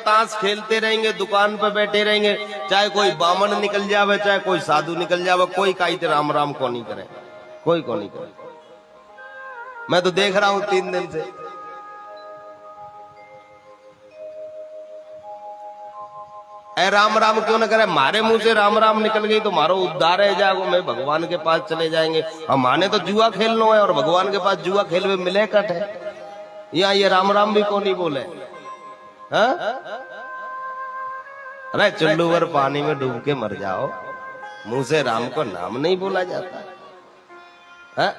ताश खेलते रहेंगे, दुकान पे बैठे रहेंगे, चाहे कोई बामन निकल जावे, चाहे कोई साधु निकल जावे, कोई काई राम राम को नहीं करे, कोई को नहीं करे। मैं तो देख रहा हूं 3 दिन से। ए राम राम क्यों न करे? मारे मुंह से राम राम निकल गई तो मारो उद्धार है जागो, मैं भगवान के पास चले जाएंगे। हम माने तो जुआ खेलना है और भगवान के पास जुआ खेल में मिले कट है। यहाँ ये राम राम भी को नहीं बोले। हाँ? अरे चुल्लू भर पानी में डूब के मर जाओ, मुंह से राम को नाम नहीं बोला जाता। हाँ?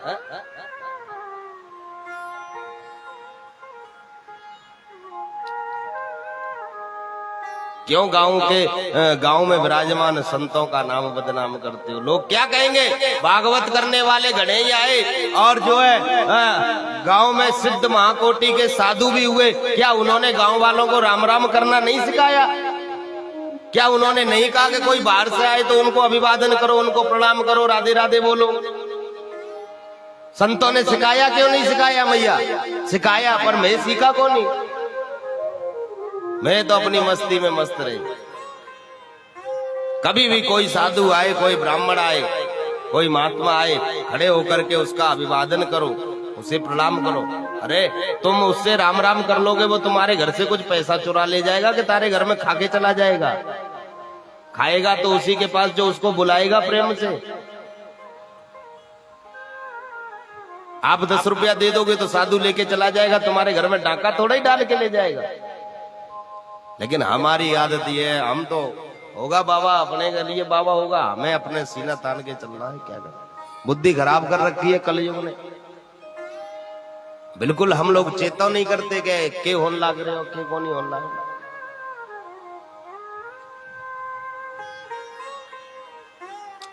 क्यों गांव में विराजमान संतों का नाम बदनाम करते हो? लोग क्या कहेंगे? भागवत करने वाले घड़े ही आए और जो है गांव में सिद्ध महाकोटि के साधु भी हुए, क्या उन्होंने गांव वालों को राम राम करना नहीं सिखाया? क्या उन्होंने नहीं कहा कि कोई बाहर से आए तो उनको अभिवादन करो, उनको प्रणाम करो, राधे राधे बोलो? संतों ने सिखाया क्यों नहीं सिखाया मैया? सिखाया, पर मैं सीखा कौन नहीं? मैं तो अपनी मस्ती में मस्त रही। कभी भी कोई साधु आए, कोई ब्राह्मण आए, कोई महात्मा आए, खड़े होकर के उसका अभिवादन करो, उसे प्रणाम करो। अरे तुम उससे राम राम कर लोगे, वो तुम्हारे घर से कुछ पैसा चुरा ले जाएगा कि तारे घर में खा के चला जाएगा? खाएगा तो उसी के पास जो उसको बुलाएगा प्रेम से। आप 10 रुपया दे दोगे तो साधु लेके चला जाएगा, तुम्हारे घर में डाका थोड़ा ही डाल के ले जाएगा। लेकिन हमारी आदत ये है, हम तो होगा बाबा, अपने के लिए बाबा होगा, हमें अपने सीना तान के चलना है। क्या करें? बुद्धि खराब कर रखी है कलयुग ने। बिल्कुल हम लोग चेता नहीं करते के होने लग रहे हो, के को नहीं होने लग।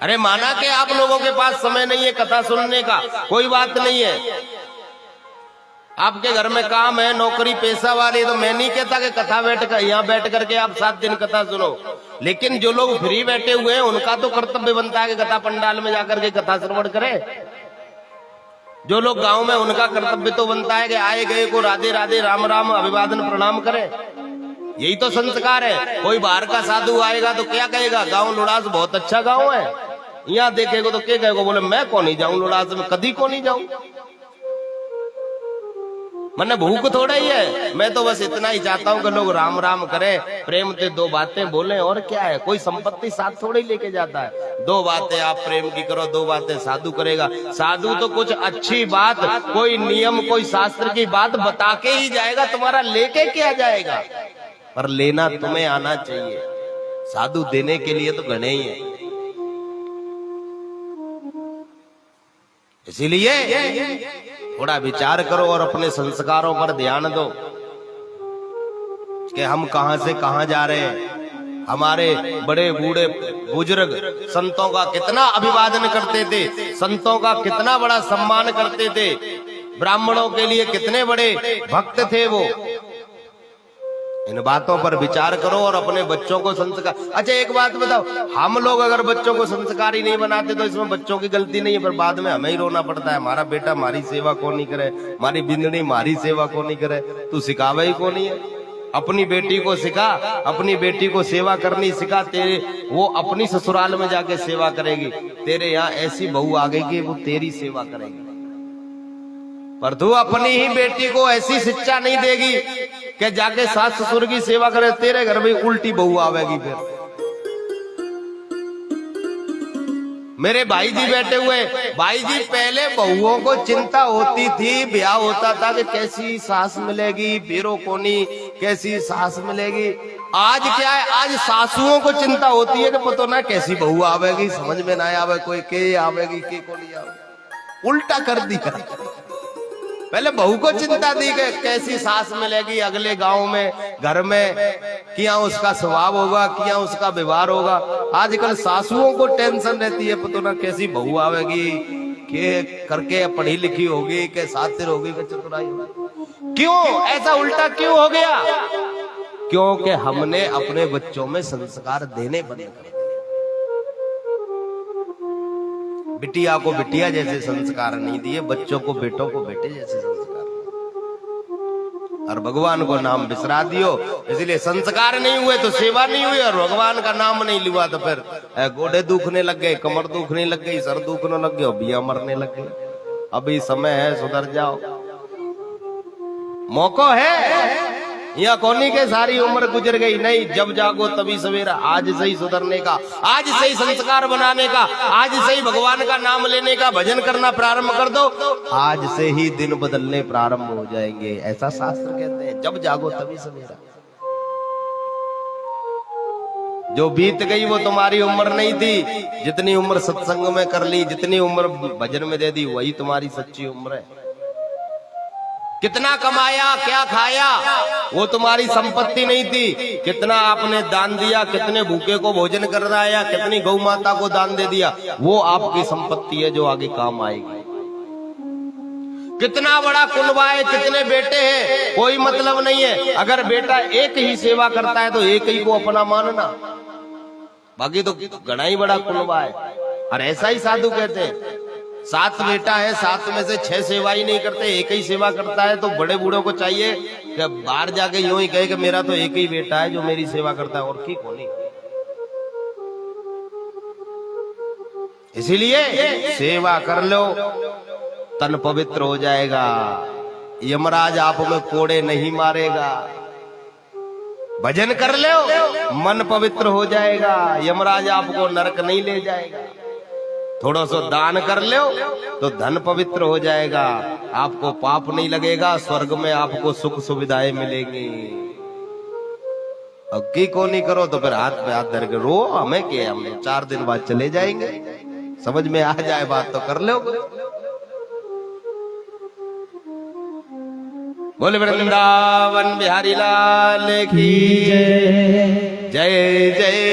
अरे माना कि आप लोगों के पास समय नहीं है कथा सुनने का, कोई बात नहीं है। आपके घर में काम है, नौकरी पेशा वाली, तो मैं नहीं कहता कि कथा यहाँ बैठ करके आप 7 दिन कथा सुनो। लेकिन जो लोग फ्री बैठे हुए हैं उनका तो कर्तव्य बनता है कि कथा पंडाल में जाकर के कथा श्रवण करे। जो लोग गांव में, उनका कर्तव्य तो बनता है कि आए गए को राधे राधे राम राम अभिवादन प्रणाम करे। यही तो संस्कार है। कोई बाहर का साधु आएगा तो क्या कहेगा? गाँव लुड़ास बहुत अच्छा गाँव है, यहाँ देखेगा तो क्या कहेगा? बोले मैं को नहीं जाऊं लुड़ास में, कभी को नहीं जाऊं। मैंने भूख थोड़ा ही है, मैं तो बस इतना ही चाहता हूँ कि लोग राम राम करें, प्रेम से 2 बातें बोलें, और क्या है? कोई संपत्ति साथ थोड़ा ही लेके जाता है। 2 बातें आप प्रेम की करो, 2 बातें साधु करेगा। साधु तो कुछ अच्छी बात, कोई नियम, कोई शास्त्र की बात बता के ही जाएगा, तुम्हारा लेके क्या जाएगा? पर लेना तुम्हें आना चाहिए। साधु देने के लिए तो घने ही है। इसीलिए थोड़ा विचार करो और अपने संस्कारों पर ध्यान दो कि हम कहां से कहां जा रहे हैं। हमारे बड़े बूढ़े बुजुर्ग संतों का कितना अभिवादन करते थे, संतों का कितना बड़ा सम्मान करते थे, ब्राह्मणों के लिए कितने बड़े भक्त थे वो। इन बातों पर विचार करो और अपने बच्चों को संस्कार। अच्छा एक बात बताओ, हम लोग अगर बच्चों को संस्कारी नहीं बनाते तो इसमें बच्चों की गलती नहीं है, पर बाद में हमें ही रोना पड़ता है। हमारा बेटा हमारी सेवा को नहीं करे, हमारी बिंदनी हमारी सेवा को नहीं करे, तू सिखावे ही को नहीं है। अपनी बेटी को सिखा, अपनी बेटी को सेवा करनी सिखा, तेरे वो अपनी ससुराल में जाके सेवा करेगी। तेरे यहाँ ऐसी बहू आ गई कि वो तेरी सेवा करेगी, पर तू अपनी ही बेटी को ऐसी शिक्षा नहीं देगी कि जाके सास ससुर की सेवा करे। तेरे घर में उल्टी बहू आवेगी। फिर मेरे भाई जी बैठे हुए, भाई जी पहले बहुओं को चिंता होती थी, ब्याह होता था कि कैसी सास मिलेगी, बेरो कोनी कैसी सास मिलेगी। आज क्या है? आज सासुओं को चिंता होती है कि पता ना कैसी बहू आवेगी, समझ में ना आवे, कोई के आवेगी के को नहीं आवेगी। उल्टा कर दिया। पहले बहू को चिंता दी कि कैसी सास मिलेगी अगले गांव में, घर में, क्या उसका स्वभाव होगा, क्या उसका व्यवहार होगा। आजकल सासुओं को टेंशन रहती है, पता ना कैसी बहू आवेगी, के करके पढ़ी लिखी होगी, के सातिर होगी, के चतुराई होगी। क्यों ऐसा उल्टा क्यों हो गया? क्योंकि हमने अपने बच्चों में संस्कार देने बंद कर दिए। बिटिया को बिटिया जैसे संस्कार नहीं दिए, बच्चों को बेटों को बेटे जैसे संस्कार। और भगवान को नाम बिसरा दियो, इसलिए संस्कार नहीं हुए तो सेवा नहीं हुई, और भगवान का नाम नहीं लिया तो फिर गोडे दुखने लग गए, कमर दुखने लग गई, सर दुखने लग गए, बिया मरने लग गए। अभी समय है, सुधर जाओ, मौका है। यहाँ कोनी के सारी उम्र गुजर गई, नहीं, जब जागो तभी सवेरा। आज से ही सुधरने का, आज से ही संस्कार बनाने का, आज से ही भगवान का नाम लेने का, भजन करना प्रारंभ कर दो, आज से ही दिन बदलने प्रारंभ हो जाएंगे, ऐसा शास्त्र कहते हैं। जब जागो तभी सवेरा। जो बीत गई वो तुम्हारी उम्र नहीं थी, जितनी उम्र सत्संग में कर ली, जितनी उम्र भजन में दे दी, वही तुम्हारी सच्ची उम्र है। कितना कमाया, क्या खाया, वो तुम्हारी संपत्ति नहीं थी। कितना आपने दान दिया, कितने भूखे को भोजन कराया, कितनी गौ माता को दान दे दिया, वो आपकी संपत्ति है जो आगे काम आएगी। कितना बड़ा कुनबा है, कितने बेटे हैं, कोई मतलब नहीं है। अगर बेटा एक ही सेवा करता है तो एक ही को अपना मानना, बाकी तो घना ही बड़ा कुनबा है। और ऐसा ही साधु कहते हैं, 7 बेटा है, 7 में से 6 सेवा ही नहीं करते, एक ही सेवा करता है। तो बड़े बूढ़ों को चाहिए कि बाहर जाके यूं ही कहे कि मेरा तो एक ही बेटा है जो मेरी सेवा करता है, और की कोनी। इसीलिए सेवा कर लो, तन पवित्र हो जाएगा, यमराज आप में कोड़े नहीं मारेगा। भजन कर लो, मन पवित्र हो जाएगा, यमराज आपको नरक नहीं ले जाएगा। थोड़ा सा दान कर लो तो धन पवित्र हो जाएगा, आपको पाप नहीं लगेगा, स्वर्ग में आपको सुख सुविधाएं मिलेंगी। अब की को नहीं करो तो फिर हाथ पे हाथ धर के रो, हमें क्या, हम 4 दिन बाद चले जाएंगे। समझ में आ जाए बात तो कर लो। बोले वृंदावन बिहारी लाल की जय जय।